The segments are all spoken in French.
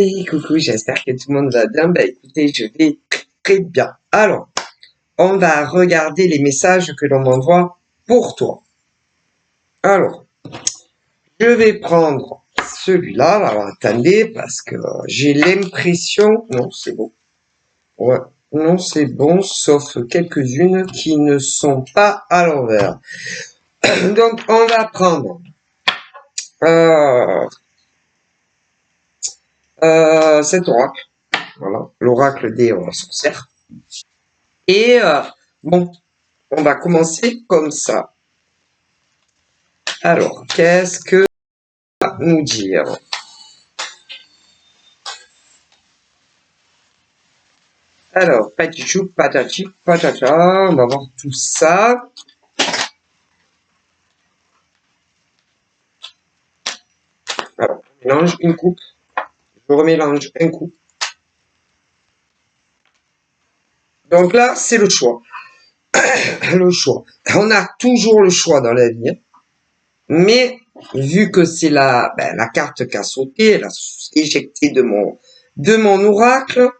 Et coucou, j'espère que tout le monde va bien. Bah écoutez, je vais très bien. Alors, on va regarder les messages que l'on m'envoie pour toi. Alors, je vais prendre celui-là. Alors, attendez, parce que j'ai l'impression... Non, c'est bon. Ouais, non, c'est bon, sauf quelques-unes qui ne sont pas à l'envers. Donc, on va prendre... cet oracle. Voilà, l'oracle des sorcières. Et bon, on va commencer comme ça. Alors, qu'est-ce que va nous dire? Alors, patichou, patati, patata, on va voir tout ça. Alors, on mélange une coupe. Je remélange un coup. Donc là, c'est le choix. Le choix. On a toujours le choix dans la vie. Mais, vu que c'est la carte qui a sauté, elle a éjecté de mon oracle,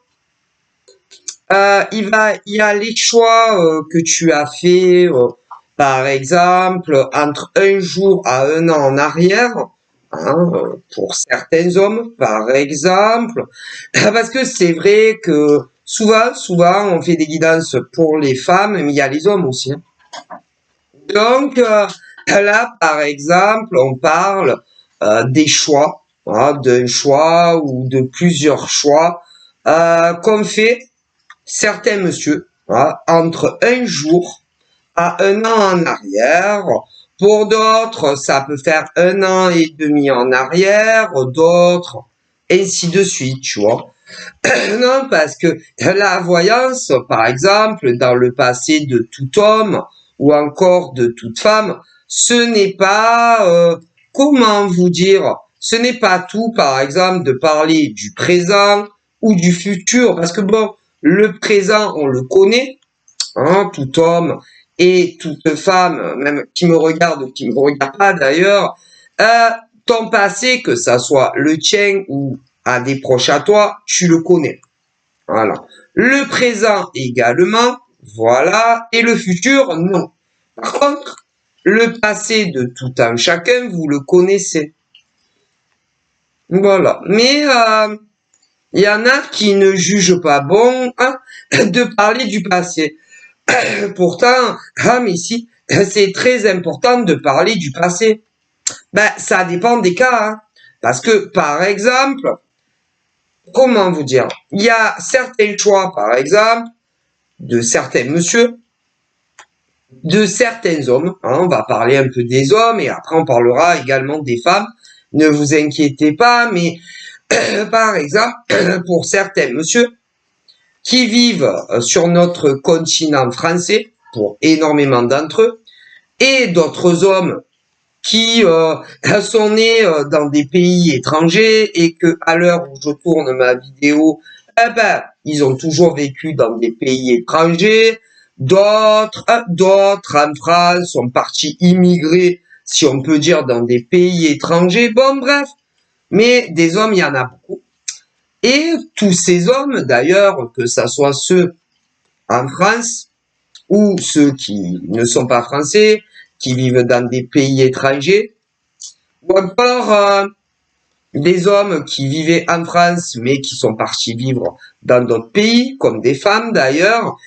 il y a les choix que tu as fait, par exemple, entre un jour à un an en arrière, hein, pour certains hommes, par exemple, parce que c'est vrai que souvent, on fait des guidances pour les femmes, mais il y a les hommes aussi. Hein. Donc, là, par exemple, on parle des choix, hein, d'un choix ou de plusieurs choix qu'on fait certains monsieur, hein, entre un jour à un an en arrière. Pour d'autres, ça peut faire un an et demi en arrière, d'autres, ainsi de suite, tu vois. Non, parce que la voyance, par exemple, dans le passé de tout homme ou encore de toute femme, ce n'est pas, comment vous dire, ce n'est pas tout, par exemple, de parler du présent ou du futur, parce que bon, le présent, on le connaît, hein, tout homme et toute femme, même qui me regarde ou qui me regarde pas d'ailleurs, ton passé, que ça soit le tien ou à des proches à toi, tu le connais. Voilà. Le présent également, voilà, et le futur, non. Par contre, le passé de tout un chacun, vous le connaissez. Voilà. Mais il y en a qui ne jugent pas bon, hein, de parler du passé. Pourtant, mais si, c'est très important de parler du passé. Ben, ça dépend des cas, hein. Parce que, par exemple, comment vous dire, il y a certains choix, par exemple, de certains monsieur, de certains hommes, hein, on va parler un peu des hommes et après on parlera également des femmes, ne vous inquiétez pas, mais par exemple, pour certains monsieur qui vivent sur notre continent français, pour énormément d'entre eux, et d'autres hommes qui sont nés dans des pays étrangers et que à l'heure où je tourne ma vidéo, ils ont toujours vécu dans des pays étrangers. D'autres en France sont partis immigrer, si on peut dire, dans des pays étrangers. Bon, bref. Mais des hommes, il y en a beaucoup. Et tous ces hommes, d'ailleurs, que ça soit ceux en France ou ceux qui ne sont pas français, qui vivent dans des pays étrangers, ou encore des hommes qui vivaient en France mais qui sont partis vivre dans d'autres pays, comme des femmes d'ailleurs.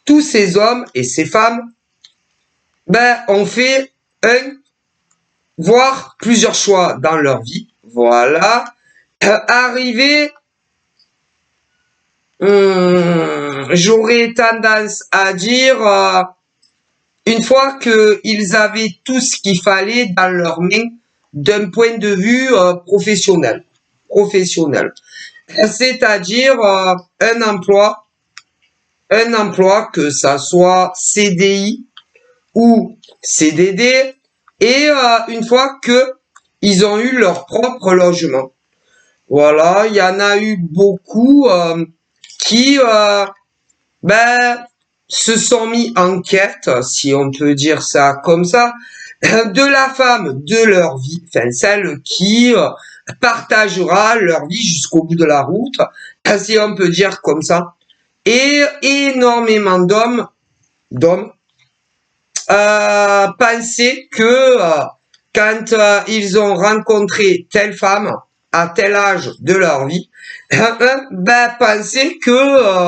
Tous ces hommes et ces femmes, ont fait un, voire plusieurs choix dans leur vie. Voilà. Arrivé, j'aurais tendance à dire, une fois qu'ils avaient tout ce qu'il fallait dans leurs mains d'un point de vue professionnel. C'est-à-dire un emploi que ça soit CDI ou CDD, et une fois que ils ont eu leur propre logement. Voilà, il y en a eu beaucoup qui se sont mis en quête, si on peut dire ça comme ça, de la femme de leur vie, enfin celle qui partagera leur vie jusqu'au bout de la route, si on peut dire comme ça. Et énormément d'hommes pensaient que quand ils ont rencontré telle femme à tel âge de leur vie, pensaient que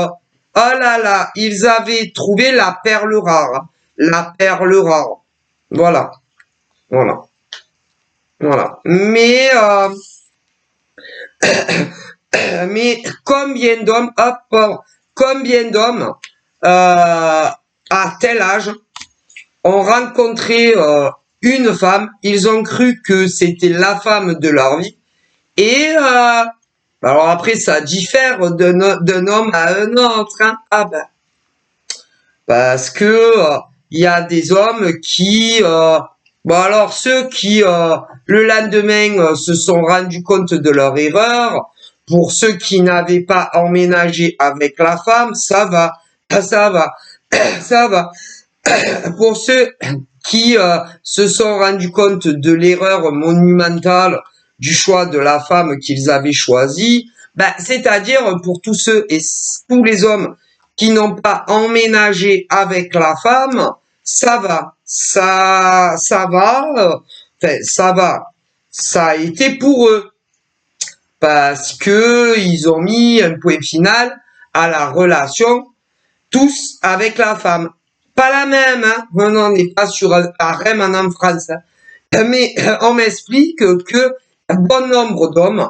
oh là là, ils avaient trouvé la perle rare, la perle rare. Voilà, voilà, voilà. Mais combien d'hommes, combien d'hommes à tel âge ont rencontré une femme, ils ont cru que c'était la femme de leur vie, et alors après ça diffère d'un homme à un autre, hein. Ah ben, parce que il y a des hommes qui bon alors ceux qui le lendemain se sont rendus compte de leur erreur, pour ceux qui n'avaient pas emménagé avec la femme, ça va, ça va, ça va. Pour ceux qui se sont rendus compte de l'erreur monumentale du choix de la femme qu'ils avaient choisie, c'est-à-dire pour tous ceux et tous les hommes qui n'ont pas emménagé avec la femme, ça va, ça va, enfin ça va, ça a été pour eux parce que ils ont mis un point final à la relation tous avec la femme. Pas la même, hein. On n'est pas sur un harem en France, hein. Mais on m'explique que un bon nombre d'hommes,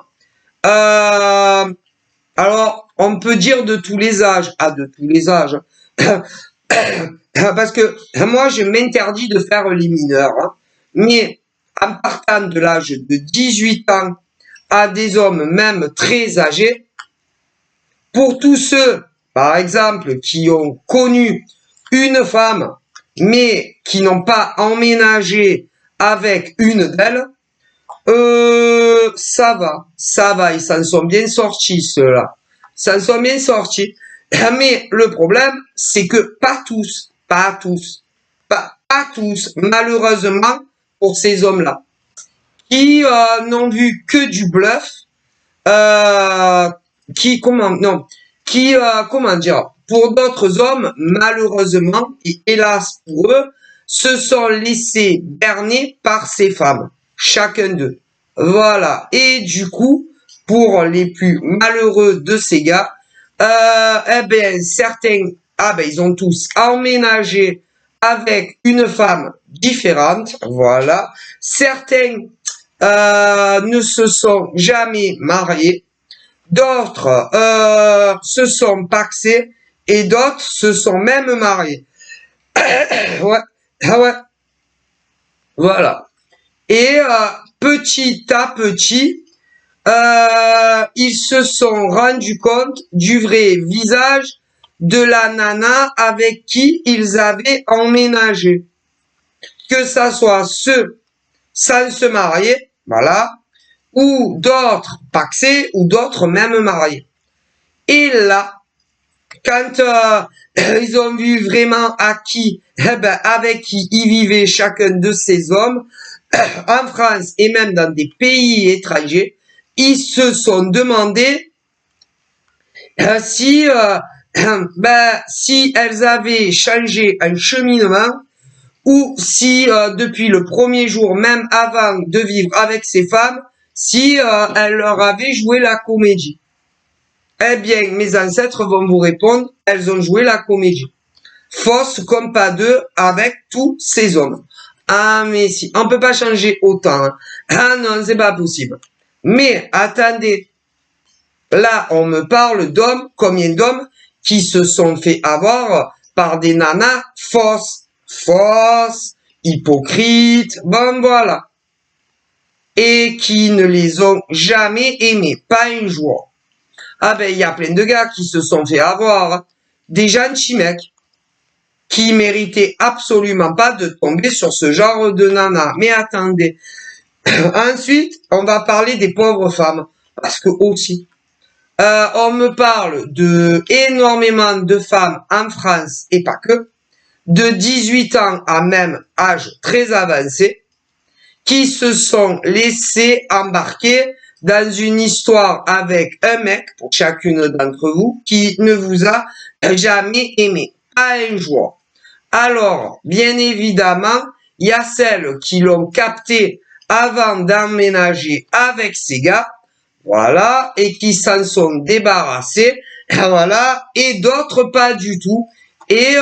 alors on peut dire de tous les âges, de tous les âges, parce que moi je m'interdis de faire les mineurs, hein. Mais en partant de l'âge de 18 ans à des hommes même très âgés, pour tous ceux, par exemple, qui ont connu une femme, mais qui n'ont pas emménagé avec une d'elles, ça va, ils s'en sont bien sortis, ceux-là. Ils s'en sont bien sortis. Mais le problème, c'est que pas tous, malheureusement, pour ces hommes-là, qui n'ont vu que du bluff, comment dire, pour d'autres hommes, malheureusement, et hélas pour eux, se sont laissés berner par ces femmes, chacun d'eux. Voilà. Et du coup, pour les plus malheureux de ces gars, certains, ils ont tous emménagé avec une femme différente, voilà. Certains ne se sont jamais mariés. D'autres se sont pacsés et d'autres se sont même mariés. Ouais, ouais, voilà. Et petit à petit, ils se sont rendus compte du vrai visage de la nana avec qui ils avaient emménagé. Que ça soit ceux sans se marier, voilà, ou d'autres pacsés, ou d'autres même mariés. Et là, quand ils ont vu vraiment avec qui ils vivaient chacun de ces hommes, en France et même dans des pays étrangers, ils se sont demandé si elles avaient changé un cheminement ou si depuis le premier jour, même avant de vivre avec ces femmes, si elles leur avaient joué la comédie. Eh bien, mes ancêtres vont vous répondre, elles ont joué la comédie. Fausse comme pas deux avec tous ces hommes. Ah, mais si, on peut pas changer autant, hein. Ah non, c'est pas possible. Mais, attendez. Là, on me parle d'hommes, combien d'hommes qui se sont fait avoir par des nanas fausses, hypocrites, bon voilà. Et qui ne les ont jamais aimés, pas un jour. Il y a plein de gars qui se sont fait avoir, hein. Des gentils mecs qui méritaient absolument pas de tomber sur ce genre de nana. Mais attendez. Ensuite, on va parler des pauvres femmes. Parce que aussi, on me parle de énormément de femmes en France, et pas que, de 18 ans à même âge très avancé, qui se sont laissés embarquer dans une histoire avec un mec, pour chacune d'entre vous, qui ne vous a jamais aimé, pas un jour. Alors, bien évidemment, il y a celles qui l'ont capté avant d'emménager avec ces gars, voilà, et qui s'en sont débarrassés, voilà, et d'autres pas du tout, et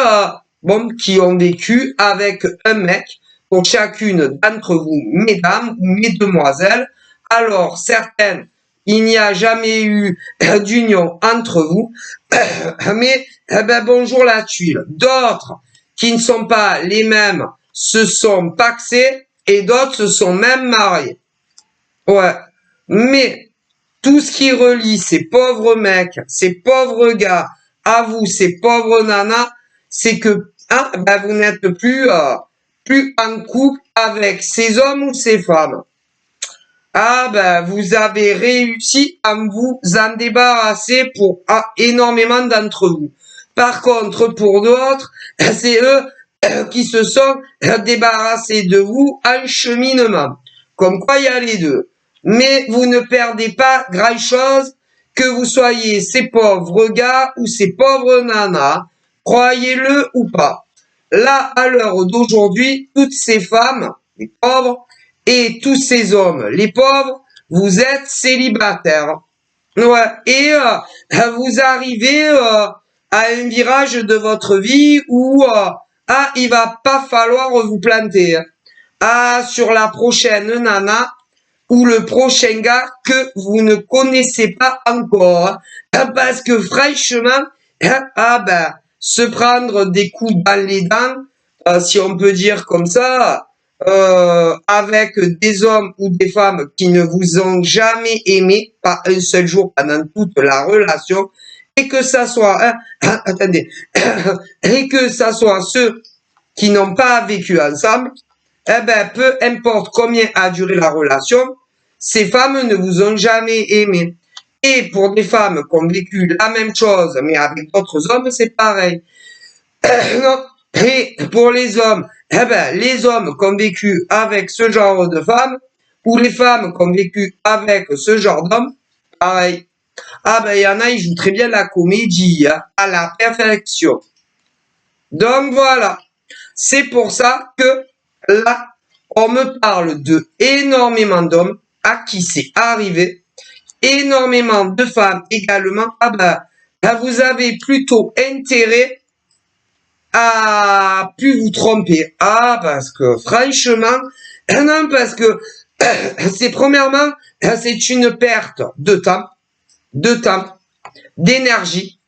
bon, qui ont vécu avec un mec, pour chacune d'entre vous, mesdames ou mesdemoiselles. Alors, certaines, il n'y a jamais eu d'union entre vous, mais ben, bonjour la tuile. D'autres, qui ne sont pas les mêmes, se sont paxés, et d'autres se sont même mariés. Ouais, mais tout ce qui relie ces pauvres mecs, ces pauvres gars, à vous, ces pauvres nanas, c'est que hein, ben vous n'êtes plus en couple avec ces hommes ou ces femmes. Ah ben vous avez réussi à vous en débarrasser pour énormément d'entre vous. Par contre, pour d'autres, c'est eux qui se sont débarrassés de vous en cheminement. Comme quoi, il y a les deux. Mais vous ne perdez pas grand-chose, que vous soyez ces pauvres gars ou ces pauvres nanas, croyez-le ou pas. Là, à l'heure d'aujourd'hui, toutes ces femmes, les pauvres, et tous ces hommes, les pauvres, vous êtes célibataires. Ouais, et vous arrivez à un virage de votre vie où il va pas falloir vous planter. Sur la prochaine nana ou le prochain gars que vous ne connaissez pas encore. Parce que franchement, se prendre des coups dans les dents, si on peut dire comme ça, avec des hommes ou des femmes qui ne vous ont jamais aimé, pas un seul jour pendant toute la relation, et que ça soit, attendez, et que ça soit ceux qui n'ont pas vécu ensemble, peu importe combien a duré la relation, ces femmes ne vous ont jamais aimé. Et pour des femmes qui ont vécu la même chose, mais avec d'autres hommes, c'est pareil. Non. Et pour les hommes, les hommes qui ont vécu avec ce genre de femmes, ou les femmes qui ont vécu avec ce genre d'hommes, pareil. Il y en a, ils jouent très bien la comédie, hein, à la perfection. Donc voilà. C'est pour ça que là, on me parle de énormément d'hommes à qui c'est arrivé, énormément de femmes également. Vous avez plutôt intérêt à plus vous tromper. Parce que franchement, non, parce que c'est premièrement, c'est une perte de temps, d'énergie,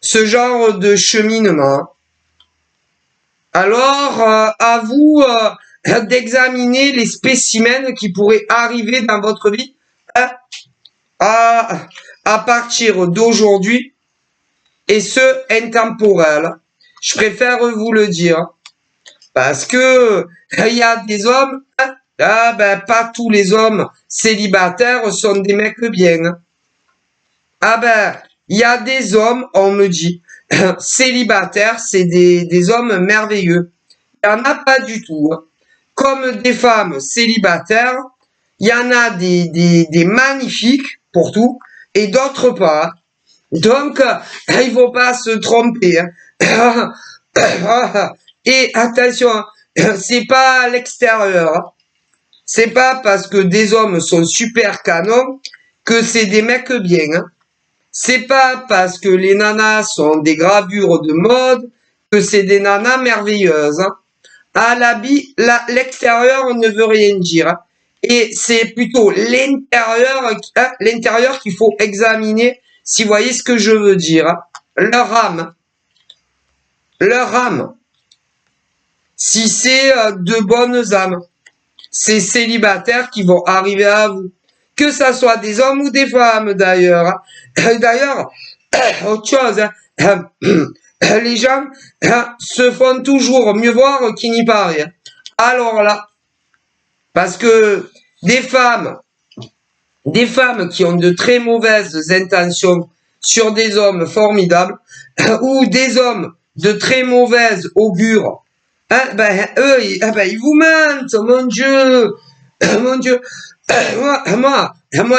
ce genre de cheminement. Alors, à vous d'examiner les spécimens qui pourraient arriver dans votre vie à partir d'aujourd'hui, et ce, intemporel. Je préfère vous le dire. Parce que il y a des hommes, pas tous les hommes célibataires sont des mecs bien. Il y a des hommes, on me dit, célibataires, c'est des hommes merveilleux. Il n'y en a pas du tout. Comme des femmes célibataires, il y en a des magnifiques pour tout, et d'autres pas. Donc, il faut pas se tromper. Et attention, c'est pas à l'extérieur. C'est pas parce que des hommes sont super canons que c'est des mecs bien. C'est pas parce que les nanas sont des gravures de mode que c'est des nanas merveilleuses. À l'extérieur ne veut rien dire. Et c'est plutôt l'intérieur qu'il faut examiner, si vous voyez ce que je veux dire. Leur âme. Si c'est de bonnes âmes, ces célibataires qui vont arriver à vous. Que ça soit des hommes ou des femmes d'ailleurs. D'ailleurs, autre chose, les gens se font toujours mieux voir qu'il n'y paraît. Alors là, parce que des femmes qui ont de très mauvaises intentions sur des hommes formidables, ou des hommes de très mauvaise augure, hein, ben, eux, ils vous mentent, mon Dieu, mon Dieu. Moi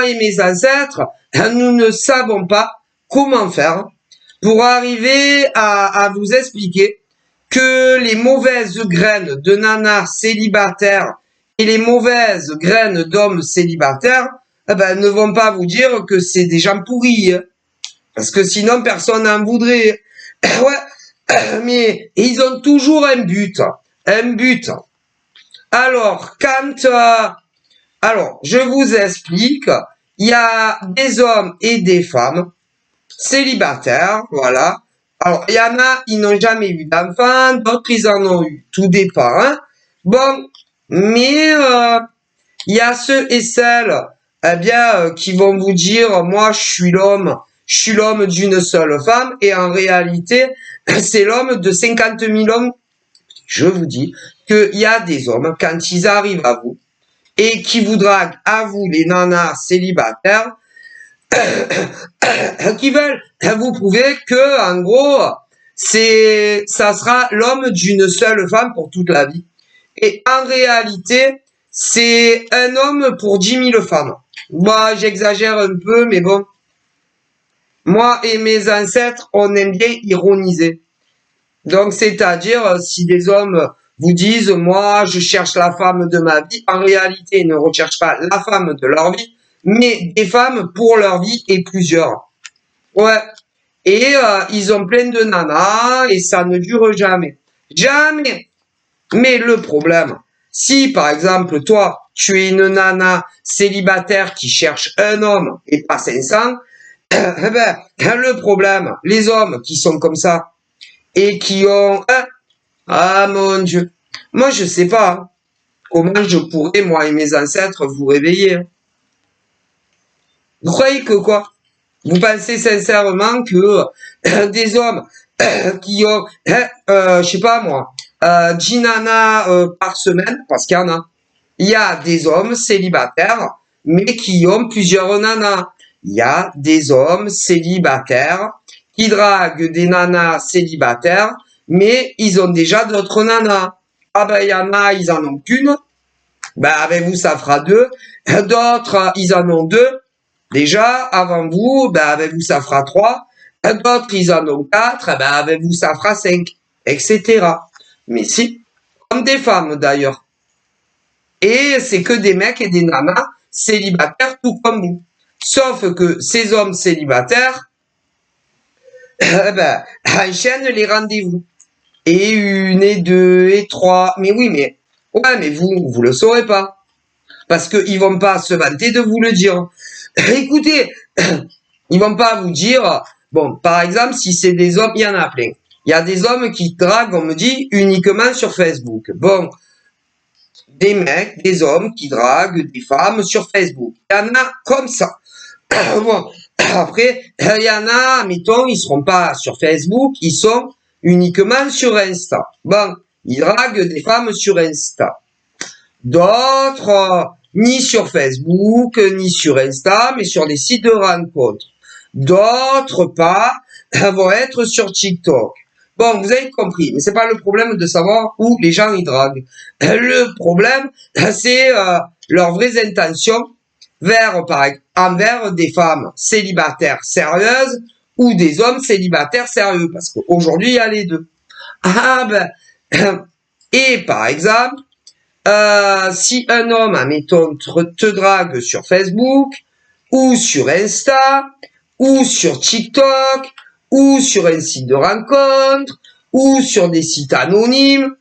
et mes ancêtres, nous ne savons pas comment faire pour arriver à vous expliquer que les mauvaises graines de nanas célibataires et les mauvaises graines d'hommes célibataires, ne vont pas vous dire que c'est des gens pourris, hein. Parce que sinon personne n'en voudrait. Ouais, mais ils ont toujours un but. Un but. Alors, alors, je vous explique. Il y a des hommes et des femmes célibataires, voilà. Alors, il y en a, ils n'ont jamais eu d'enfants, d'autres, ils en ont eu. Tout dépend, hein. Bon, mais il y a ceux et celles, qui vont vous dire, moi, je suis l'homme d'une seule femme, et en réalité, c'est l'homme de 50 000 hommes. Je vous dis qu'il y a des hommes, quand ils arrivent à vous, et qui vous draguent à vous, les nanas célibataires, qui veulent vous prouver que, en gros, ça sera l'homme d'une seule femme pour toute la vie. Et en réalité, c'est un homme pour 10 000 femmes. Moi, j'exagère un peu, mais bon. Moi et mes ancêtres, on aime bien ironiser. Donc, c'est-à-dire, si des hommes vous disent, moi, je cherche la femme de ma vie, en réalité, ils ne recherchent pas la femme de leur vie, mais des femmes pour leur vie et plusieurs. Ouais. Et ils ont plein de nanas et ça ne dure jamais. Jamais. Mais le problème, si par exemple, toi, tu es une nana célibataire qui cherche un homme et pas 500, le problème, les hommes qui sont comme ça et qui ont... ah mon Dieu. Moi, je sais pas comment je pourrais, moi et mes ancêtres, vous réveiller. Vous croyez que quoi? Vous pensez sincèrement que des hommes qui ont, je sais pas moi, 10 nanas par semaine, parce qu'il y en a. Il y a des hommes célibataires, mais qui ont plusieurs nanas. Il y a des hommes célibataires qui draguent des nanas célibataires, mais ils ont déjà d'autres nanas. Ah ben, il y en a, ils en ont qu'une. Ben, avec vous, ça fera deux. D'autres, ils en ont deux. Déjà, avant vous, avec vous, ça fera 3. D'autres, ils en ont 4. Avec vous, ça fera 5. Etc. Mais si, comme des femmes d'ailleurs. Et c'est que des mecs et des nanas célibataires tout comme vous. Sauf que ces hommes célibataires, enchaînent les rendez-vous. Et 1, et 2, et 3. Mais oui, mais vous le saurez pas. Parce qu'ils vont pas se vanter de vous le dire. Écoutez, ils vont pas vous dire, bon, par exemple, si c'est des hommes, il y en a plein. Il y a des hommes qui draguent, on me dit, uniquement sur Facebook. Bon, des mecs, des hommes qui draguent des femmes sur Facebook. Il y en a comme ça. Bon, après, il y en a, mettons, ils seront pas sur Facebook, ils sont uniquement sur Insta. Bon, ils draguent des femmes sur Insta. D'autres, ni sur Facebook, ni sur Insta, mais sur des sites de rencontres. D'autres pas, vont être sur TikTok. Bon, vous avez compris, mais c'est pas le problème de savoir où les gens y draguent. Le problème, c'est leurs vraies intentions envers des femmes célibataires sérieuses ou des hommes célibataires sérieux, parce qu'aujourd'hui, il y a les deux. Et par exemple, si un homme, admettons, te drague sur Facebook, ou sur Insta, ou sur TikTok, ou sur un site de rencontre, ou sur des sites anonymes,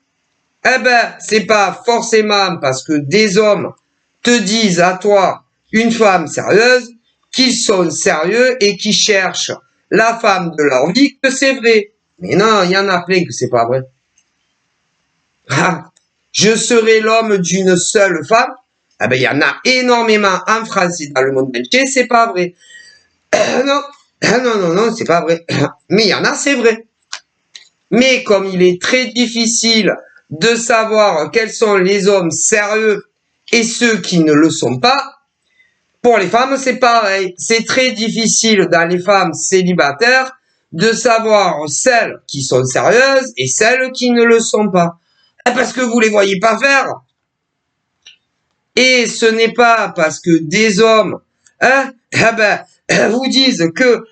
c'est pas forcément parce que des hommes te disent à toi, une femme sérieuse, qu'ils sont sérieux et qui cherchent la femme de leur vie, que c'est vrai. Mais non, il y en a plein que c'est pas vrai. Je serai l'homme d'une seule femme. Il y en a énormément en France et dans le monde entier, c'est pas vrai. Non, c'est pas vrai. Mais il y en a, c'est vrai. Mais comme il est très difficile de savoir quels sont les hommes sérieux et ceux qui ne le sont pas, pour les femmes, c'est pareil. C'est très difficile dans les femmes célibataires de savoir celles qui sont sérieuses et celles qui ne le sont pas. Parce que vous les voyez pas faire. Et ce n'est pas parce que des hommes, vous disent que,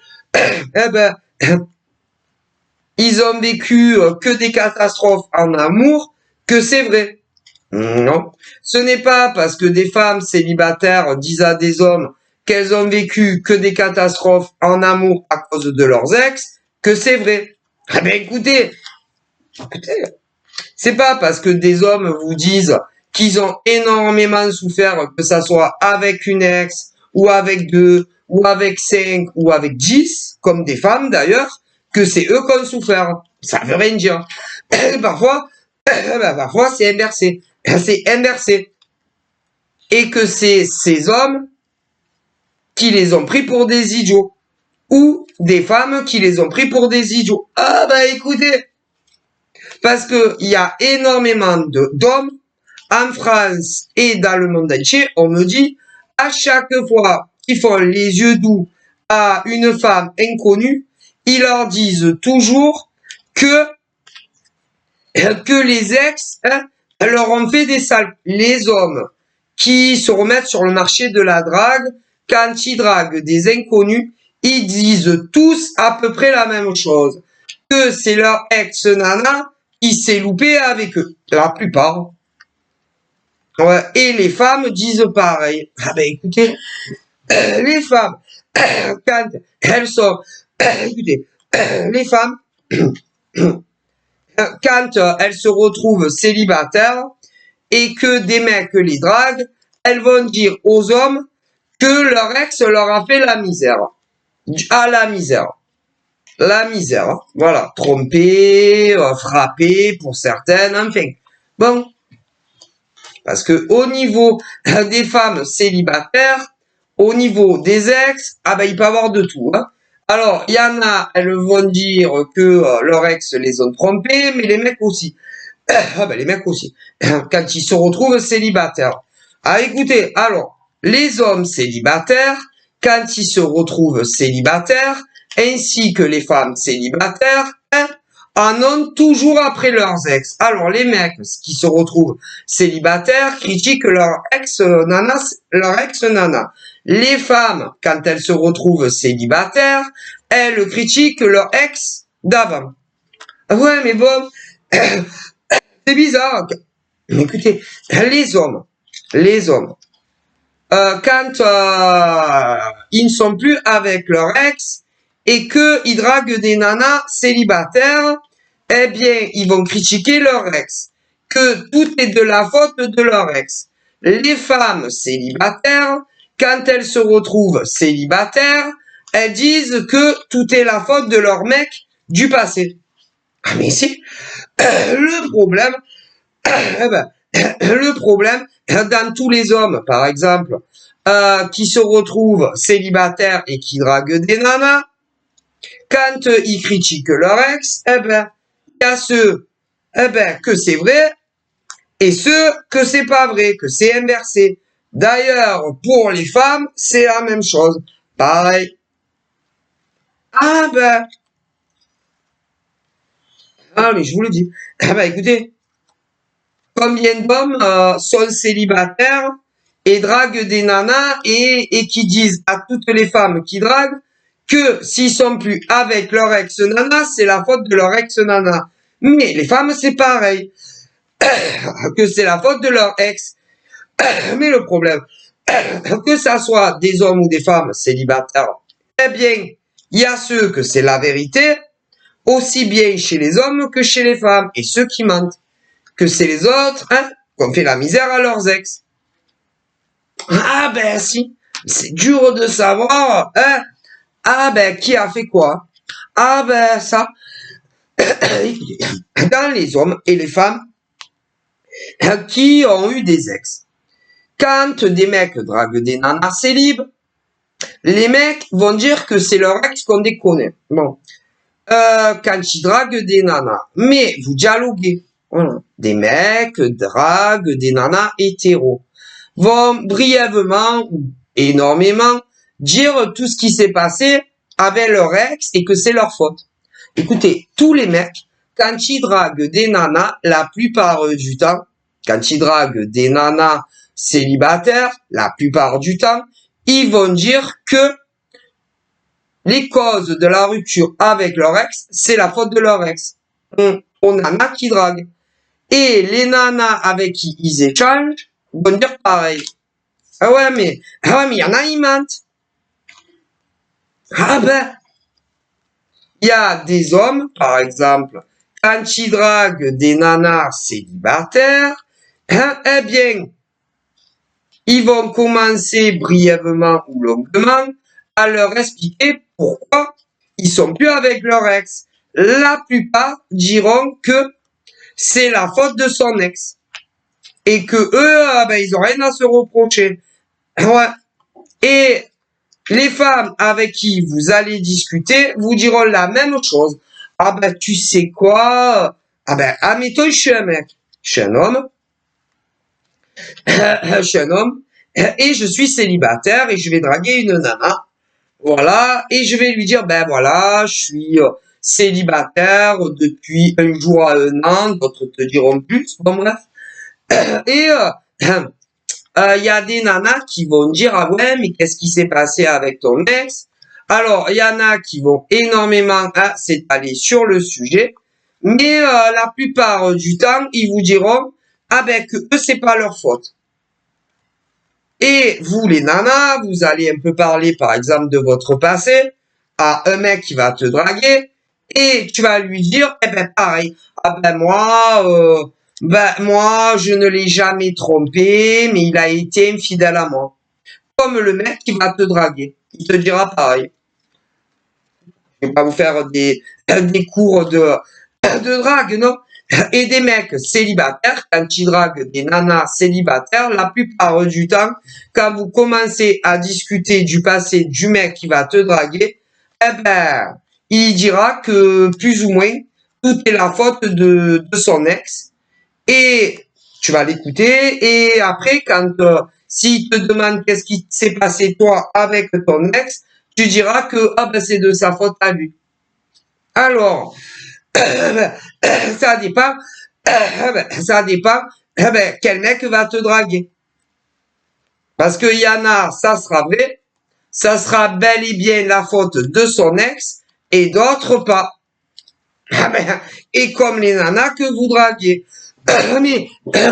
ils ont vécu que des catastrophes en amour que c'est vrai. Non. Ce n'est pas parce que des femmes célibataires disent à des hommes qu'elles ont vécu que des catastrophes en amour à cause de leurs ex que c'est vrai. Écoutez, c'est pas parce que des hommes vous disent qu'ils ont énormément souffert, que ça soit avec une ex, ou avec deux, ou avec 5, ou avec 10, comme des femmes d'ailleurs, que c'est eux qui ont souffert. Ça veut rien dire. Parfois, parfois c'est inversé. C'est inversé. Et que c'est ces hommes qui les ont pris pour des idiots. Ou des femmes qui les ont pris pour des idiots. Écoutez, parce que il y a énormément d'hommes en France et dans le monde entier, on me dit, à chaque fois qu'ils font les yeux doux à une femme inconnue, ils leur disent toujours que les ex leur ont fait des sales. Les hommes qui se remettent sur le marché de la drague, quand ils draguent des inconnus, ils disent tous à peu près la même chose. Que c'est leur ex-nana qui s'est loupé avec eux. La plupart. Ouais, et les femmes disent pareil. Écoutez, les femmes, quand elles sont... écoutez, les femmes, quand elles se retrouvent célibataires et que des mecs les draguent, elles vont dire aux hommes que leur ex leur a fait la misère. Ah, la misère. La misère. Voilà. Trompé, frappé pour certaines, enfin. Bon. Parce que au niveau des femmes célibataires, au niveau des ex, il peut y avoir de tout. Hein. Alors, il y en a, elles vont dire que leur ex les ont trompés, mais les mecs aussi. Les mecs aussi. Quand ils se retrouvent célibataires. Écoutez, alors, les hommes célibataires, quand ils se retrouvent célibataires, ainsi que les femmes célibataires, en ont toujours après leurs ex. Alors, les mecs qui se retrouvent célibataires critiquent leur ex-nana. Les femmes, quand elles se retrouvent célibataires, elles critiquent leur ex d'avant. Ouais, mais bon, c'est bizarre. Écoutez, les hommes, quand ils ne sont plus avec leur ex et qu'ils draguent des nanas célibataires, eh bien, ils vont critiquer leur ex. Que tout est de la faute de leur ex. Les femmes célibataires, quand elles se retrouvent célibataires, elles disent que tout est la faute de leur mec du passé. Mais c'est le problème. Le problème, dans tous les hommes, par exemple, qui se retrouvent célibataires et qui draguent des nanas, quand ils critiquent leur ex, il y a ceux, que c'est vrai, et ceux que c'est pas vrai, que c'est inversé. D'ailleurs, pour les femmes, c'est la même chose. Pareil. Mais je vous le dis. Écoutez, combien d'hommes sont célibataires et draguent des nanas et qui disent à toutes les femmes qui draguent que s'ils sont plus avec leur ex-nana, c'est la faute de leur ex-nana. Mais les femmes, c'est pareil. Que c'est la faute de leur ex. Mais le problème, que ça soit des hommes ou des femmes célibataires, eh bien, il y a ceux que c'est la vérité, aussi bien chez les hommes que chez les femmes, et ceux qui mentent. Que c'est les autres, qui ont fait la misère à leurs ex. Si, c'est dur de savoir, qui a fait quoi. Ça. Dans les hommes et les femmes qui ont eu des ex. Quand des mecs draguent des nanas célibes, les mecs vont dire que c'est leur ex qu'on déconne. Bon. Quand ils draguent des nanas, mais vous dialoguez. Voilà. Des mecs draguent des nanas hétéros. Vont brièvement ou énormément dire tout ce qui s'est passé avec leur ex et que c'est leur faute. Écoutez, tous les mecs, quand ils draguent des nanas, la plupart du temps, quand ils draguent des nanas célibataires, la plupart du temps, ils vont dire que les causes de la rupture avec leur ex, c'est la faute de leur ex. On nanas qui draguent. Et les nanas avec qui ils échangent vont dire pareil. Ah ouais, mais il y en a, ils mentent. Ah ben, il y a des hommes, par exemple, quand ils draguent des nanas célibataires, eh bien, ils vont commencer brièvement ou longuement à leur expliquer pourquoi ils sont plus avec leur ex. La plupart diront que c'est la faute de son ex et que eux, ils ont rien à se reprocher. Ouais. Et les femmes avec qui vous allez discuter vous diront la même chose. Ah ben, tu sais quoi? Ah ben, admettons, je suis un mec. Je suis un homme. Je suis un homme. Et je suis célibataire et je vais draguer une nana. Voilà. Et je vais lui dire, ben voilà, je suis célibataire depuis un jour à un an. D'autres te diront plus. Bon, bref. Et y a des nanas qui vont dire, ah ouais, mais qu'est-ce qui s'est passé avec ton ex? Alors, il y en a qui vont énormément s'étaler sur le sujet, mais la plupart du temps, ils vous diront, ah ben, que eux, c'est pas leur faute. Et vous, les nanas, vous allez un peu parler, par exemple, de votre passé à un mec qui va te draguer, et tu vas lui dire, eh ben, pareil, ah ben, moi, je ne l'ai jamais trompé, mais il a été infidèle à moi. Comme le mec qui va te draguer. Il te dira pareil. Je vais pas vous faire des cours de drague, non? Et des mecs célibataires, quand ils draguent des nanas célibataires, la plupart du temps, quand vous commencez à discuter du passé du mec qui va te draguer, eh ben, il dira que plus ou moins, tout est la faute de son ex. Et tu vas l'écouter. Et après, quand s'il te demande qu'est-ce qui s'est passé toi avec ton ex, tu diras que ah ben c'est de sa faute à lui. Alors, ça dépend, ça dépend quel mec va te draguer. Parce qu'il y en a, ça sera vrai, ça sera bel et bien la faute de son ex, et d'autres pas. Et comme les nanas que vous draguez. Mais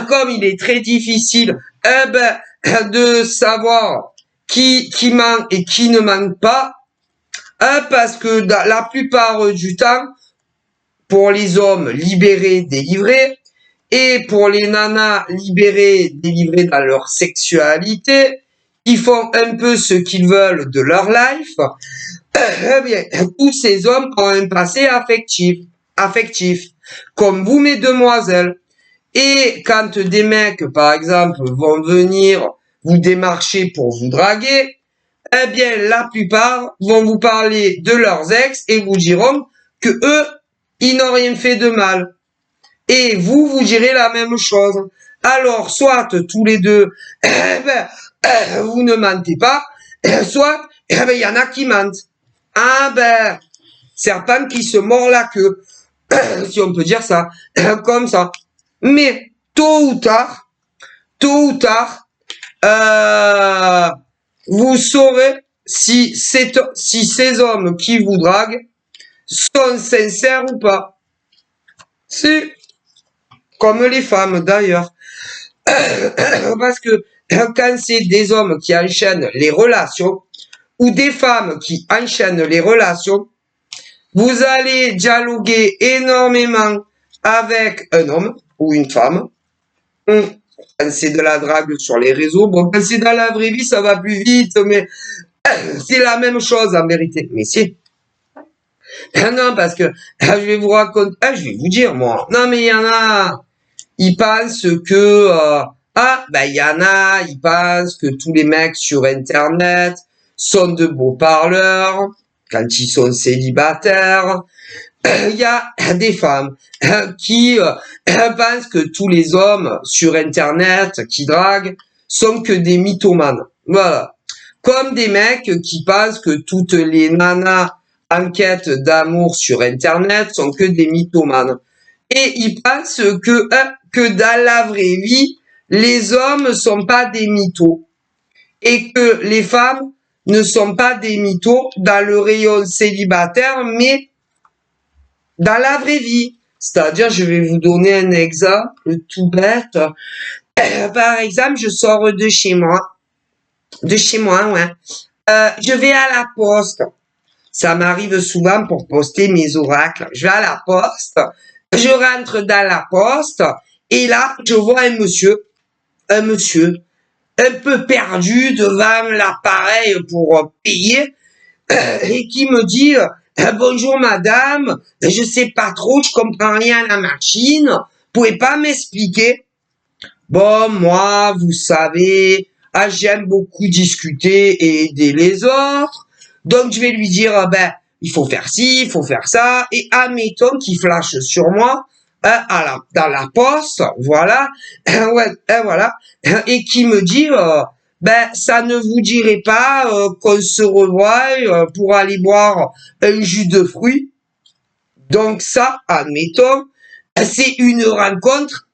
comme il est très difficile de savoir qui ment et qui ne ment pas, parce que la plupart du temps, pour les hommes libérés, délivrés, et pour les nanas libérées, délivrées dans leur sexualité, ils font un peu ce qu'ils veulent de leur life, eh bien, tous ces hommes ont un passé affectif, comme vous, mes demoiselles. Et quand des mecs, par exemple, vont venir vous démarcher pour vous draguer, eh bien, la plupart vont vous parler de leurs ex et vous diront que eux, ils n'ont rien fait de mal. Et vous, vous direz la même chose. Alors, soit tous les deux, vous ne mentez pas, soit, il y en a qui mentent. Ah ben, serpent qui se mord la queue, si on peut dire ça, comme ça. Mais tôt ou tard, vous saurez si ces hommes qui vous draguent sont sincères ou pas. C'est comme les femmes d'ailleurs. Parce que quand c'est des hommes qui enchaînent les relations ou des femmes qui enchaînent les relations, vous allez dialoguer énormément avec un homme ou une femme. Quand c'est de la drague sur les réseaux, bon, quand c'est dans la vraie vie, ça va plus vite, mais c'est la même chose en vérité. Mais si. Non, parce que je vais vous raconter, je vais vous dire, moi. Non, mais il y en a, ils pensent que, il y en a, ils pensent que tous les mecs sur Internet sont de beaux parleurs quand ils sont célibataires. Il y a des femmes qui pensent que tous les hommes sur Internet qui draguent sont que des mythomanes. Voilà. Comme des mecs qui pensent que toutes les nanas en quête d'amour sur Internet sont que des mythomanes. Et ils pensent que dans la vraie vie, les hommes sont pas des mythos. Et que les femmes ne sont pas des mythos dans le rayon célibataire, mais dans la vraie vie. C'est-à-dire, je vais vous donner un exemple tout bête. Par exemple, je sors de chez moi. De chez moi, ouais. Je vais à la poste. Ça m'arrive souvent pour poster mes oracles. Je vais à la poste. Je rentre dans la poste. Et là, je vois un monsieur un peu perdu devant l'appareil pour payer et qui me dit bonjour madame, je sais pas trop, je comprends rien à la machine, pouvez pas m'expliquer? Bon, moi, vous savez, j'aime beaucoup discuter et aider les autres, donc je vais lui dire il faut faire ci, il faut faire ça, et admettons qu'il flash sur moi dans la poste, voilà, ouais, voilà, et qui me dit ça ne vous dirait pas qu'on se revoie pour aller boire un jus de fruits. Donc ça, admettons, c'est une rencontre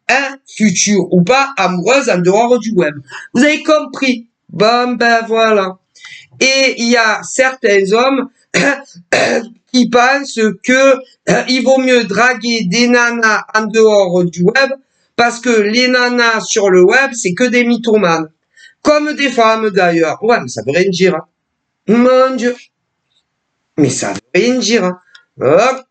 future ou pas amoureuse en dehors du web. Vous avez compris? Bon, voilà. Et il y a certains hommes qui pensent que il vaut mieux draguer des nanas en dehors du web parce que les nanas sur le web, c'est que des mythomanes. Comme des femmes d'ailleurs. Ouais, mais ça veut rien dire. Hein. Mon Dieu. Mais ça veut rien dire. Hein. Hop.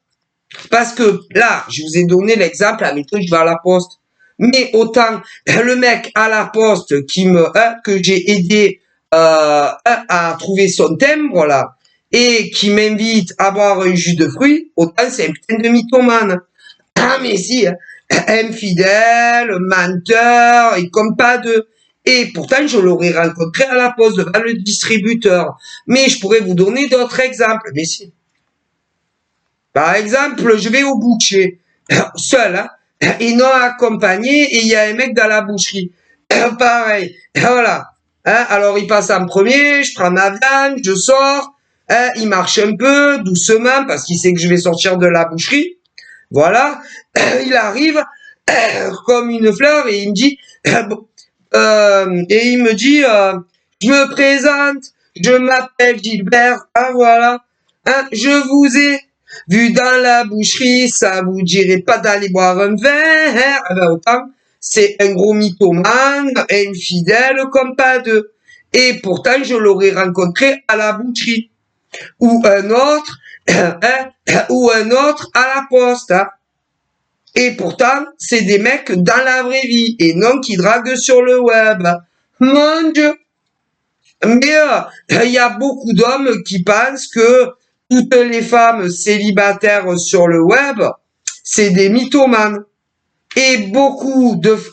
Parce que là, je vous ai donné l'exemple, admettons, je vais à la poste. Mais autant le mec à la poste que j'ai aidé à trouver son timbre là et qui m'invite à boire un jus de fruits, autant c'est un putain de mythomane. Ah mais si, hein, infidèle, menteur, et comme pas deux. Et pourtant je l'aurais rencontré à la poste devant le distributeur. Mais je pourrais vous donner d'autres exemples. Mais si. Par exemple, je vais au boucher, seul, hein, et non accompagné, et il y a un mec dans la boucherie. Pareil, voilà. Hein, alors il passe en premier, je prends ma viande, je sors, hein, il marche un peu, doucement, parce qu'il sait que je vais sortir de la boucherie. Voilà, il arrive comme une fleur et il me dit, je me présente, je m'appelle Gilbert, hein, voilà, hein, je vous ai vu dans la boucherie, ça vous dirait pas d'aller boire un verre, eh ben autant, c'est un gros mythomane, infidèle comme pas deux. Et pourtant, je l'aurais rencontré à la boucherie. Ou un autre, ou un autre à la poste, hein. Et pourtant, c'est des mecs dans la vraie vie, et non qui draguent sur le web. Mon Dieu! Mais il y a beaucoup d'hommes qui pensent que toutes les femmes célibataires sur le web, c'est des mythomanes. Et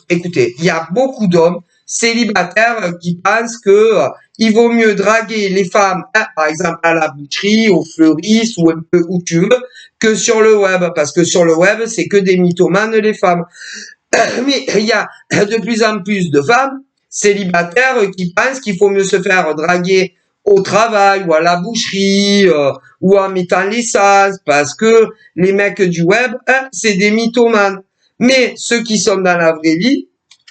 écoutez, il y a beaucoup d'hommes célibataires qui pensent que il vaut mieux draguer les femmes, hein, par exemple à la boucherie, au fleuriste ou un peu où tu veux, que sur le web, parce que sur le web, c'est que des mythomanes les femmes. Mais il y a de plus en plus de femmes célibataires qui pensent qu'il faut mieux se faire draguer au travail ou à la boucherie ou en mettant l'essence, parce que les mecs du web, hein, c'est des mythomanes. Mais ceux qui sont dans la vraie vie,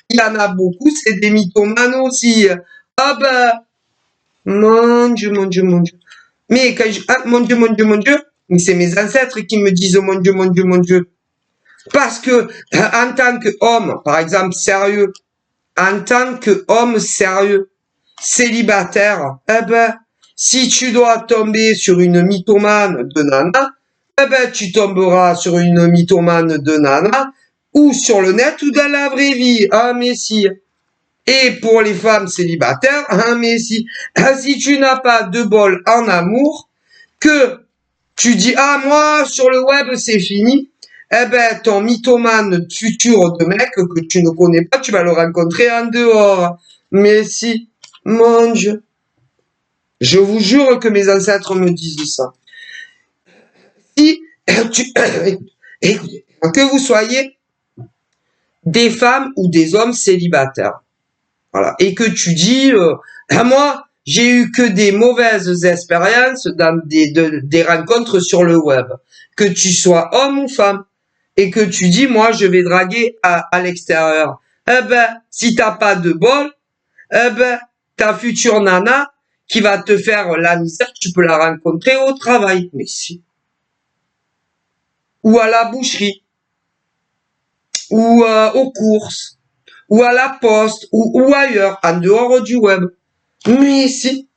il y en a beaucoup, c'est des mythomanes aussi. Ah ben, mon Dieu, mon Dieu, mon Dieu. Mais mon Dieu, mon Dieu, mon Dieu, mais c'est mes ancêtres qui me disent mon Dieu, mon Dieu, mon Dieu. Parce que en tant qu'homme, par exemple, sérieux, en tant qu'homme sérieux, célibataire, eh ben, si tu dois tomber sur une mythomane de nana, eh ben, tu tomberas sur une mythomane de nana, ou sur le net, ou dans la vraie vie. Ah, mais si. Et pour les femmes célibataires, ah, mais si. Si tu n'as pas de bol en amour, que tu dis, ah, moi, sur le web, c'est fini, eh ben, ton mythomane futur de mec que tu ne connais pas, tu vas le rencontrer en dehors. Mais si, mon Dieu. Je vous jure que mes ancêtres me disent ça. Si écoutez, que vous soyez des femmes ou des hommes célibataires, voilà, et que tu dis, moi, j'ai eu que des mauvaises expériences dans des rencontres sur le web. Que tu sois homme ou femme. Et que tu dis, moi, je vais draguer à l'extérieur. Eh ben, si t'as pas de bol, eh ben, ta future nana qui va te faire la misère, tu peux la rencontrer au travail. Mais si. Ou à la boucherie. Ou aux courses. Ou à la poste. Ou ailleurs, en dehors du web. Mais si.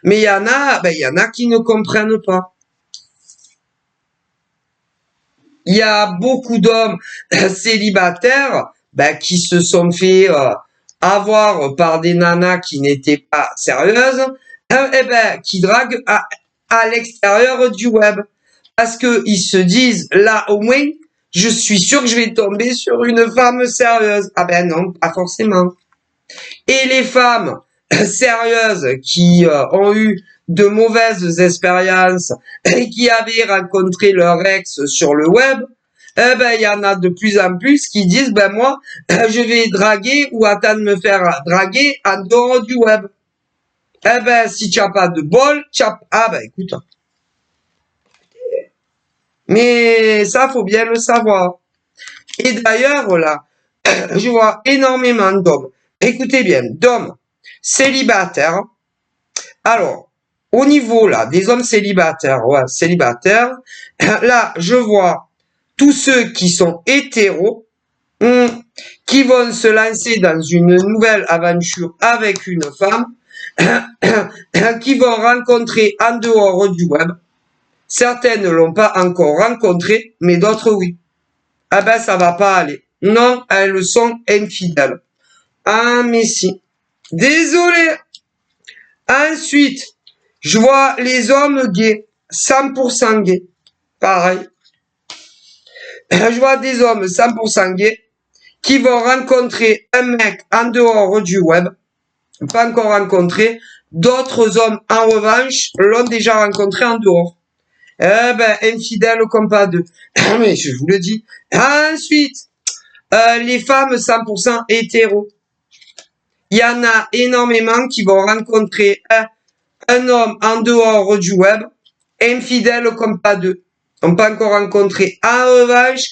Mais il y en a qui ne comprennent pas. Il y a beaucoup d'hommes célibataires qui se sont fait avoir par des nanas qui n'étaient pas sérieuses, qui draguent à l'extérieur du web. Parce que ils se disent, là au moins, je suis sûr que je vais tomber sur une femme sérieuse. Ah ben non, pas forcément. Et les femmes sérieuses qui ont eu de mauvaises expériences et qui avaient rencontré leur ex sur le web, il y en a de plus en plus qui disent, moi, je vais draguer ou attendre de me faire draguer en dehors du web. Si tu n'as pas de bol, écoute. Mais ça, faut bien le savoir. Et d'ailleurs, là, je vois énormément d'hommes. Écoutez bien, d'hommes célibataires. Alors, au niveau, là, des hommes célibataires, là, je vois tous ceux qui sont hétéros, qui vont se lancer dans une nouvelle aventure avec une femme, qui vont rencontrer en dehors du web. Certaines ne l'ont pas encore rencontré, mais d'autres oui. Ça va pas aller. Non, elles sont infidèles. Ah, mais si. Désolé. Ensuite, je vois les hommes gays, 100% gays. Pareil. Je vois des hommes 100% gays qui vont rencontrer un mec en dehors du web, pas encore rencontré. D'autres hommes, en revanche, l'ont déjà rencontré en dehors. Infidèles comme pas deux. Mais je vous le dis. Ensuite, les femmes 100% hétéros. Il y en a énormément qui vont rencontrer un homme en dehors du web, infidèle comme pas deux. On n'a pas encore rencontré. En revanche,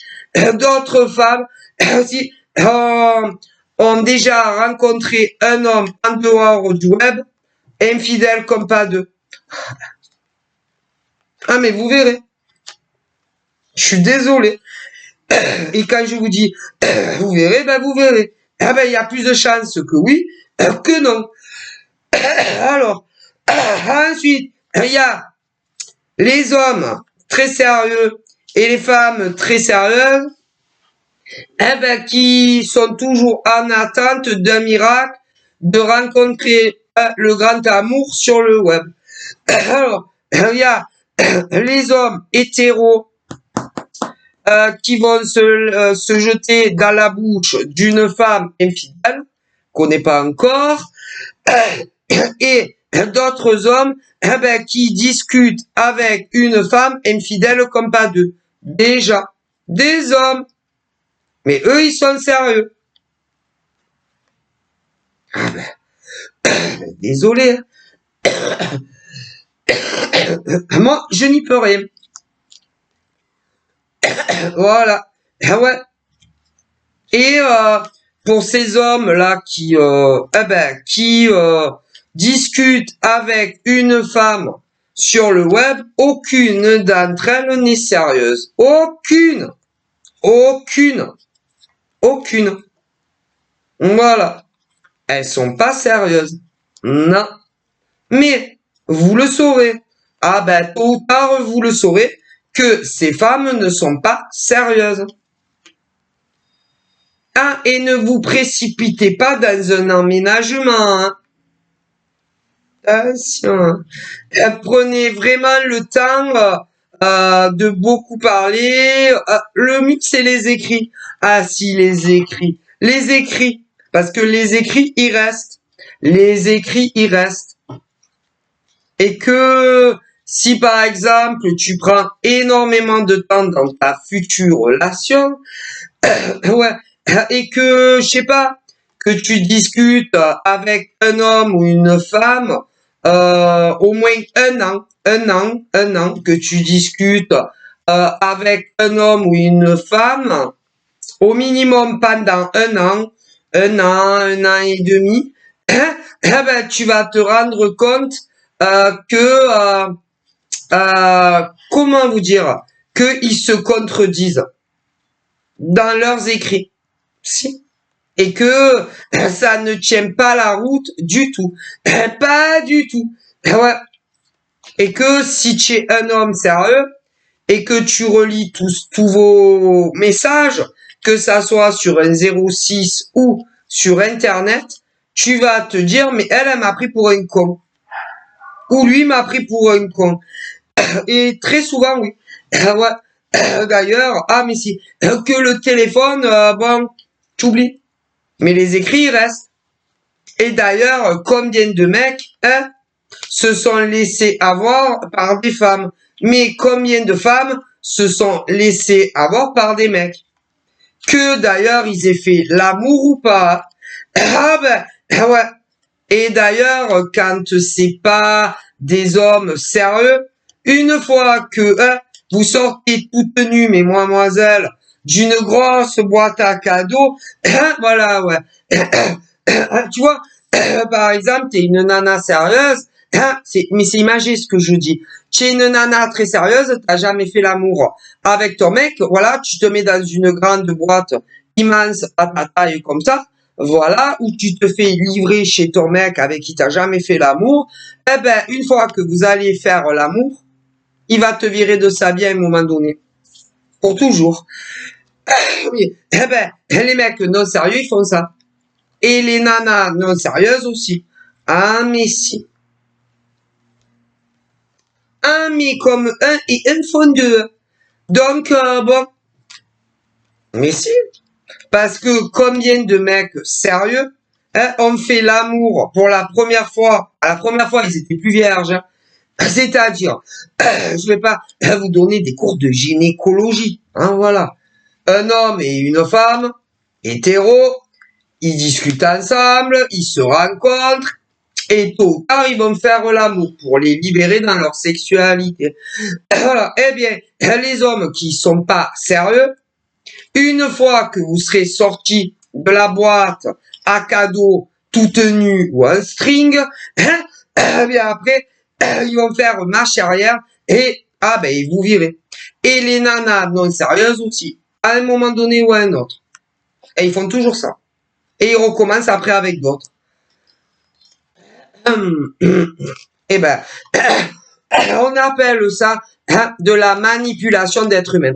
d'autres femmes aussi ont déjà rencontré un homme en dehors du web, infidèle comme pas deux. Ah, mais vous verrez. Je suis désolé. Et quand je vous dis, vous verrez, vous verrez. Il y a plus de chances que oui, que non. Alors, ensuite, il y a les hommes très sérieux et les femmes très sérieuses, qui sont toujours en attente d'un miracle de rencontrer le grand amour sur le web. Alors, il y a les hommes hétéros qui vont se jeter dans la bouche d'une femme infidèle, qu'on n'est pas encore, et d'autres hommes qui discutent avec une femme infidèle comme pas deux. Déjà, des hommes. Mais eux, ils sont sérieux. Désolé. Moi, je n'y peux rien. Voilà. Ouais. Et pour ces hommes-là qui discutent avec une femme sur le web, aucune d'entre elles n'est sérieuse. Aucune. Voilà. Elles sont pas sérieuses. Non. Mais vous le saurez. Tôt ou tard, vous le saurez que ces femmes ne sont pas sérieuses. Et ne vous précipitez pas dans un emménagement. Attention. Prenez vraiment le temps de beaucoup parler. Le mieux, c'est les écrits. Ah si, les écrits. Les écrits. Parce que les écrits, ils restent. Les écrits, ils restent. Et que si par exemple, tu prends énormément de temps dans ta future relation, et que, je sais pas, que tu discutes avec un homme ou une femme au moins un an que tu discutes avec un homme ou une femme, au minimum pendant un an et demi, eh ben, tu vas te rendre compte que, comment vous dire, qu'ils se contredisent dans leurs écrits. Si. Et que ça ne tient pas la route du tout. Pas du tout. Ouais. Et que si tu es un homme sérieux et que tu relis tous vos messages, que ça soit sur un 06 ou sur Internet, tu vas te dire, mais elle m'a pris pour un con. Ou lui m'a pris pour un con. Et très souvent, oui. Ouais. D'ailleurs, mais si, que le téléphone, bon, tu oublies. Mais les écrits, ils restent. Et d'ailleurs, combien de mecs, se sont laissés avoir par des femmes? Mais combien de femmes se sont laissées avoir par des mecs? Que d'ailleurs, ils aient fait l'amour ou pas. Ah ben, ouais. Et d'ailleurs, quand c'est pas des hommes sérieux, une fois que vous sortez toute nue, mesdemoiselles, d'une grosse boîte à cadeaux, voilà, ouais. Tu vois, par exemple, t'es une nana sérieuse, mais c'est imagé ce que je dis. Tu es une nana très sérieuse, t'as jamais fait l'amour avec ton mec, voilà, tu te mets dans une grande boîte immense à ta taille comme ça, voilà, où tu te fais livrer chez ton mec avec qui t'as jamais fait l'amour, eh ben, une fois que vous allez faire l'amour, il va te virer de sa vie à un moment donné. Pour toujours. Oui. Eh ben, les mecs non sérieux, ils font ça. Et les nanas non sérieuses aussi. Ah, mais si. Un, mais comme un et un font deux. Donc, bon. Mais si. Parce que combien de mecs sérieux ont fait l'amour pour la première fois. À la première fois, ils étaient plus vierges. Hein. C'est-à-dire, je vais pas vous donner des cours de gynécologie. Hein, voilà. Un homme et une femme, hétéro, ils discutent ensemble, ils se rencontrent, et tôt ou tard, ils vont faire l'amour pour les libérer dans leur sexualité. Voilà. Eh bien, les hommes qui sont pas sérieux, une fois que vous serez sortis de la boîte à cadeaux, toute nue ou en string, eh bien après, ils vont faire marche arrière et ils vous virez. Et les nanas non sérieuses aussi, à un moment donné ou à un autre. Et ils font toujours ça. Et ils recommencent après avec d'autres. Eh ben, on appelle ça de la manipulation d'êtres humains.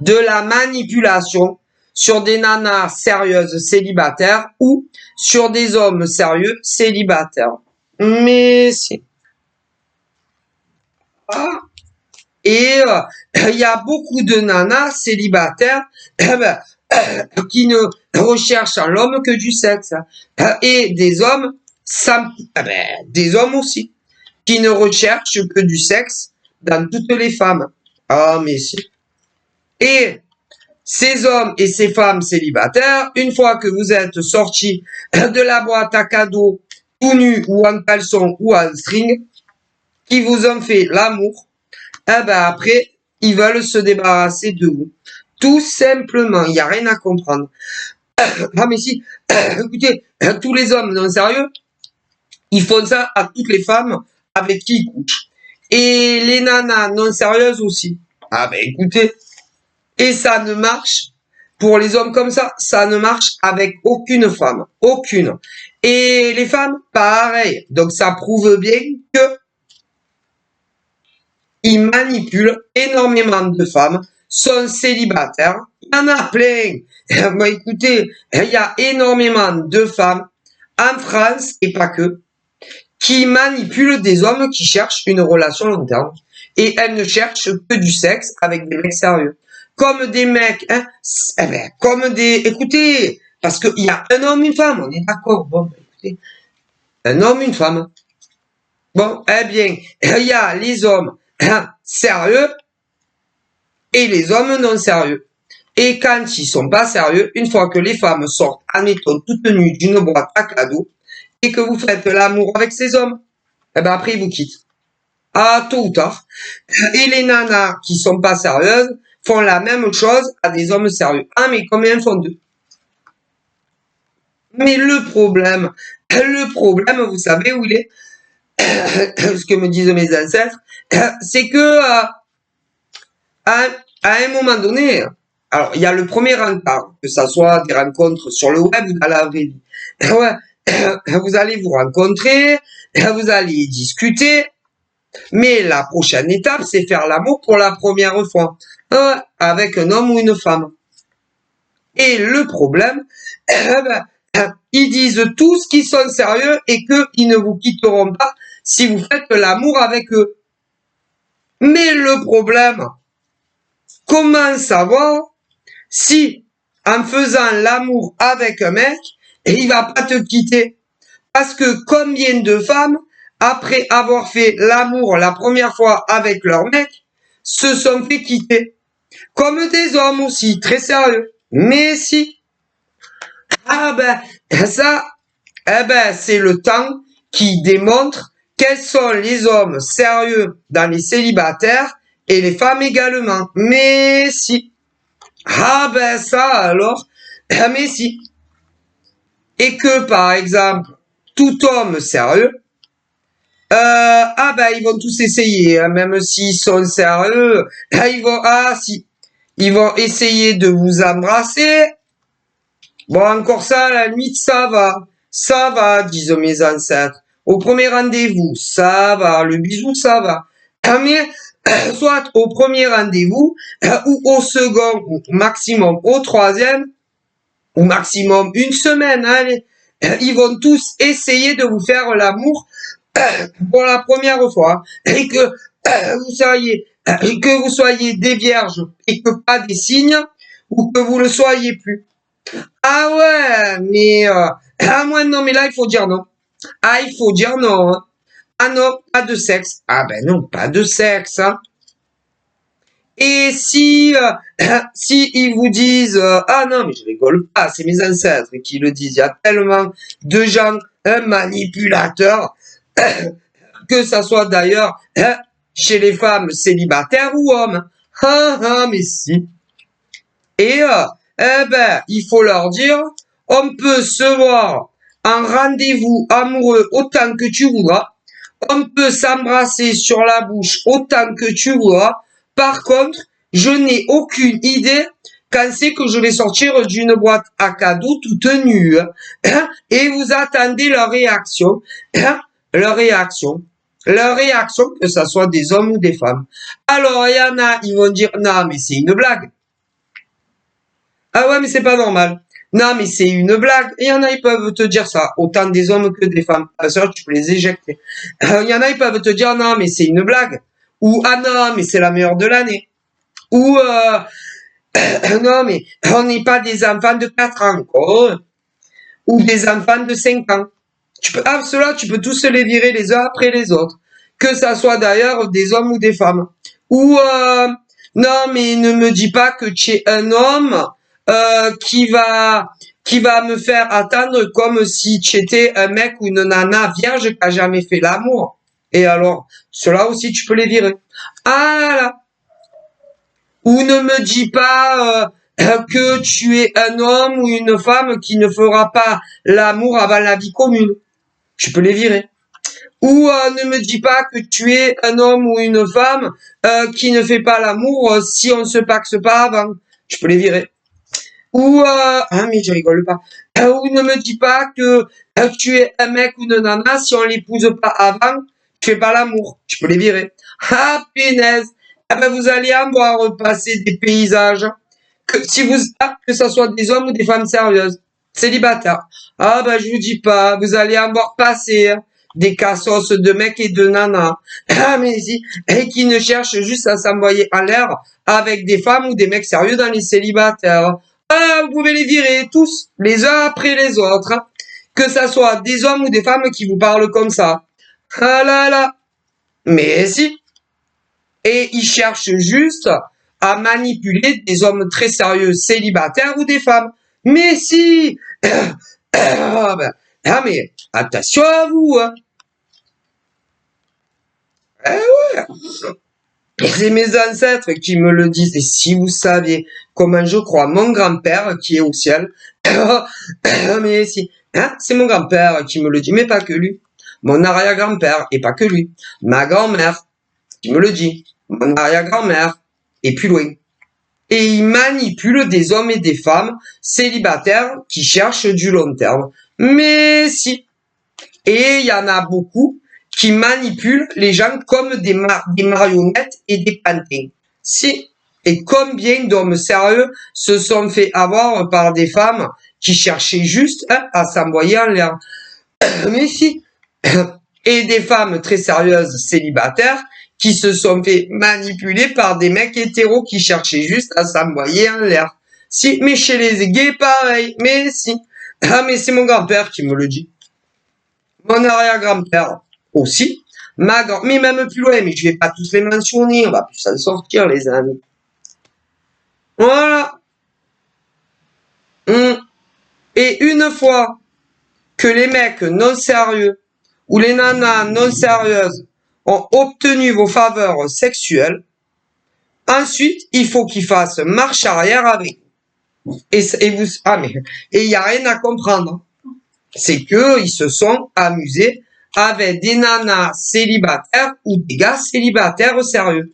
De la manipulation sur des nanas sérieuses célibataires ou sur des hommes sérieux célibataires. Mais si. Ah. Et il y a beaucoup de nanas célibataires qui ne recherchent en l'homme que du sexe. Et des hommes, des hommes aussi, qui ne recherchent que du sexe dans toutes les femmes. Ah, mais si. Et ces hommes et ces femmes célibataires, une fois que vous êtes sortis de la boîte à cadeaux, tout nu ou en caleçon ou en string, qui vous ont fait l'amour, après, ils veulent se débarrasser de vous. Tout simplement, il n'y a rien à comprendre. Ah mais si, écoutez, tous les hommes non sérieux, ils font ça à toutes les femmes avec qui ils couchent. Et les nanas non sérieuses aussi. Ah ben écoutez, et ça ne marche, pour les hommes comme ça ne marche avec aucune femme. Aucune. Et les femmes, pareil. Donc ça prouve bien que ils manipulent énormément de femmes, sont célibataires. Il y en a plein. Moi, écoutez, il y a énormément de femmes en France, et pas que, qui manipulent des hommes qui cherchent une relation long terme. Et elles ne cherchent que du sexe avec des mecs sérieux. Comme des mecs, écoutez, parce qu'il y a un homme, une femme, on est d'accord. Bon, écoutez, un homme, une femme. Bon, eh bien, il y a les hommes sérieux et les hommes non sérieux. Et quand ils sont pas sérieux, une fois que les femmes sortent, admettons, toutes nues d'une boîte à cadeaux, et que vous faites l'amour avec ces hommes, Eh ben après, ils vous quittent. Ah, tôt ou tard. Et les nanas qui sont pas sérieuses font la même chose à des hommes sérieux. Ah, mais combien font deux? Mais le problème, vous savez où il est? Ce que me disent mes ancêtres, c'est que à, à un moment donné, alors il y a le premier rencontre, que ça soit des rencontres sur le web ou dans la vraie vie. Ouais, vous allez vous rencontrer, vous allez discuter, mais la prochaine étape, c'est faire l'amour pour la première fois, avec un homme ou une femme. Et le problème, ils disent tous qu'ils sont sérieux et qu'ils ne vous quitteront pas si vous faites l'amour avec eux. Mais le problème, comment savoir si en faisant l'amour avec un mec, il va pas te quitter? Parce que combien de femmes, après avoir fait l'amour la première fois avec leur mec, se sont fait quitter? Comme des hommes aussi, très sérieux. Mais si. Ah ben, ça, eh ben, c'est le temps qui démontre quels sont les hommes sérieux dans les célibataires et les femmes également. Mais si. Ah ben ça alors, mais si. Et que par exemple, tout homme sérieux, ah ben ils vont tous essayer, hein, même s'ils sont sérieux, ils vont essayer de vous embrasser. Bon, encore ça, à la limite, ça va, disent mes ancêtres. Au premier rendez-vous, ça va, le bisou, ça va. Mais soit au premier rendez-vous, ou au second, ou maximum au troisième, ou maximum une semaine, allez, ils vont tous essayer de vous faire l'amour pour la première fois, et que vous soyez des vierges et que pas des signes, ou que vous le soyez plus. Ah ouais, mais ah moi non, mais là il faut dire non. Ah il faut dire non. Hein. Ah non, pas de sexe. Ah ben non, pas de sexe. Hein. Et si si ils vous disent ah non mais je rigole pas, c'est mes ancêtres qui le disent. Il y a tellement de gens manipulateurs que ça soit d'ailleurs chez les femmes célibataires ou hommes. Ah ah mais si. Et eh ben il faut leur dire on peut se voir en rendez-vous amoureux autant que tu voudras. On peut s'embrasser sur la bouche autant que tu voudras. Par contre, je n'ai aucune idée quand c'est que je vais sortir d'une boîte à cadeaux toute nue. Hein, et vous attendez leur réaction. Hein, leur réaction. Leur réaction, que ce soit des hommes ou des femmes. Alors, il y en a, ils vont dire, non, mais c'est une blague. Ah ouais, mais c'est pas normal. Non, mais c'est une blague. Il y en a, ils peuvent te dire ça. Autant des hommes que des femmes. Parce que tu peux les éjecter. Il y en a, ils peuvent te dire, non, mais c'est une blague. Ou, ah non, mais c'est la meilleure de l'année. Ou, non, mais on n'est pas des enfants de 4 ans, quoi. Ou des enfants de 5 ans. Ceux-là, tu peux tous les virer les uns après les autres. Que ça soit d'ailleurs des hommes ou des femmes. Ou, non, mais ne me dis pas que tu es un homme qui va me faire attendre comme si tu étais un mec ou une nana vierge qui a jamais fait l'amour. Et alors, ceux-là aussi, tu peux les virer. Ah là. Ou ne me dis pas que tu es un homme ou une femme qui ne fera pas l'amour avant la vie commune. Tu peux les virer. Ou ne me dis pas que tu es un homme ou une femme qui ne fait pas l'amour si on se paxe pas avant. Tu peux les virer. Ou ah mais je rigole pas. Ou ne me dis pas que tu es un mec ou une nana si on l'épouse pas avant, tu fais pas l'amour. Tu peux les virer. Ah punaise. Ah ben vous allez en voir passer des paysages. Que ça soit des hommes ou des femmes sérieuses, célibataires. Ah ben je vous dis pas, vous allez en voir passer des cassos de mecs et de nanas. Ah mais si, et qui ne cherchent juste à s'envoyer en l'air avec des femmes ou des mecs sérieux dans les célibataires. Ah, vous pouvez les virer tous, les uns après les autres. Hein. Que ça soit des hommes ou des femmes qui vous parlent comme ça. Ah là là. Mais si. Et ils cherchent juste à manipuler des hommes très sérieux célibataires ou des femmes. Mais si. Ah mais attention à vous. Hein. Eh ouais. Et c'est mes ancêtres qui me le disent. Et si vous saviez comment je crois mon grand-père qui est au ciel, mais si, hein, c'est mon grand-père qui me le dit, mais pas que lui. Mon arrière-grand-père, et pas que lui. Ma grand-mère qui me le dit. Mon arrière-grand-mère, et plus loin. Et il manipule des hommes et des femmes célibataires qui cherchent du long terme. Mais si. Et il y en a beaucoup qui manipulent les gens comme des marionnettes et des pantins. Si. Et combien d'hommes sérieux se sont fait avoir par des femmes qui cherchaient juste à s'envoyer en l'air. Mais si. Et des femmes très sérieuses célibataires qui se sont fait manipuler par des mecs hétéros qui cherchaient juste à s'envoyer en l'air. Si, mais chez les gays, pareil. Mais si. Ah, mais c'est mon grand-père qui me le dit. Mon arrière-grand-père aussi. Mais même plus loin, mais je vais pas tous les mentionner. On va plus s'en sortir, les amis. Voilà. Et une fois que les mecs non sérieux ou les nanas non sérieuses ont obtenu vos faveurs sexuelles, ensuite, il faut qu'ils fassent marche arrière avec vous. Et il n'y a rien à comprendre. C'est qu'ils se sont amusés avec des nanas célibataires ou des gars célibataires sérieux.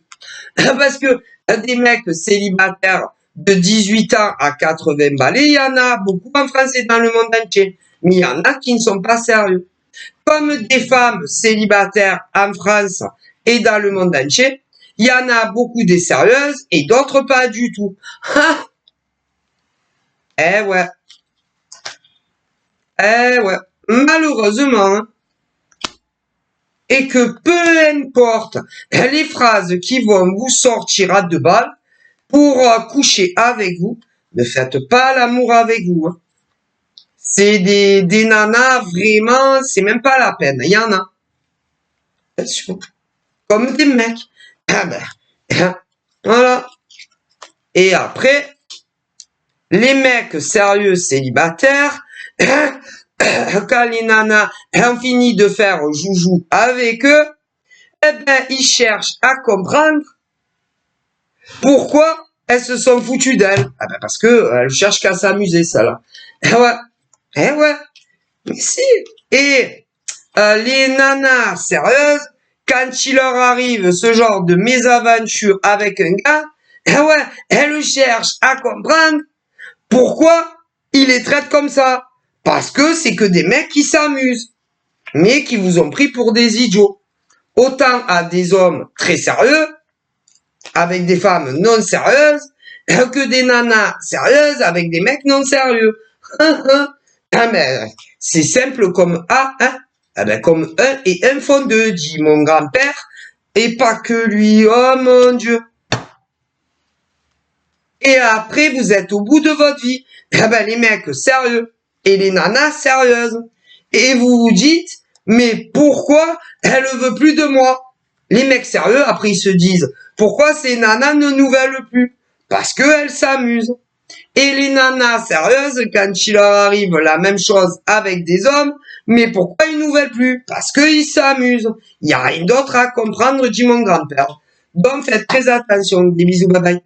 Parce que des mecs célibataires de 18 ans à 80 balais, il y en a beaucoup en France et dans le monde entier. Mais il y en a qui ne sont pas sérieux. Comme des femmes célibataires en France et dans le monde entier, il y en a beaucoup des sérieuses et d'autres pas du tout. Eh ouais. Eh ouais. Malheureusement. Et que peu importe les phrases qui vont vous sortir à deux balles pour coucher avec vous, ne faites pas l'amour avec vous. C'est des nanas, vraiment, c'est même pas la peine. Il y en a. Comme des mecs. Ah ben, voilà. Et après, les mecs sérieux célibataires, quand les nanas ont fini de faire joujou avec eux, eh ben, ils cherchent à comprendre pourquoi elles se sont foutues d'elles. Ah ben, parce que elles cherchent qu'à s'amuser, ça là. Eh ouais. Mais si. Et les nanas sérieuses, quand il leur arrive ce genre de mésaventure avec un gars, eh ouais, elles cherchent à comprendre pourquoi il les traite comme ça. Parce que c'est que des mecs qui s'amusent, mais qui vous ont pris pour des idiots. Autant à des hommes très sérieux, avec des femmes non sérieuses, que des nanas sérieuses avec des mecs non sérieux. Ah ben, c'est simple comme A, hein. Ah ben, comme 1 et 1 font 2, dit mon grand-père, et pas que lui, oh mon Dieu. Et après, vous êtes au bout de votre vie. Ah ben, les mecs sérieux et les nanas sérieuses. Et vous vous dites, mais pourquoi elle ne veut plus de moi? Les mecs sérieux, après, ils se disent, pourquoi ces nanas ne nous veulent plus? Parce qu'elles s'amusent. Et les nanas sérieuses, quand il leur arrive la même chose avec des hommes, mais pourquoi ils nous veulent plus? Parce qu'ils s'amusent. Il n'y a rien d'autre à comprendre, dit mon grand-père. Donc faites très attention. Des bisous, bye bye.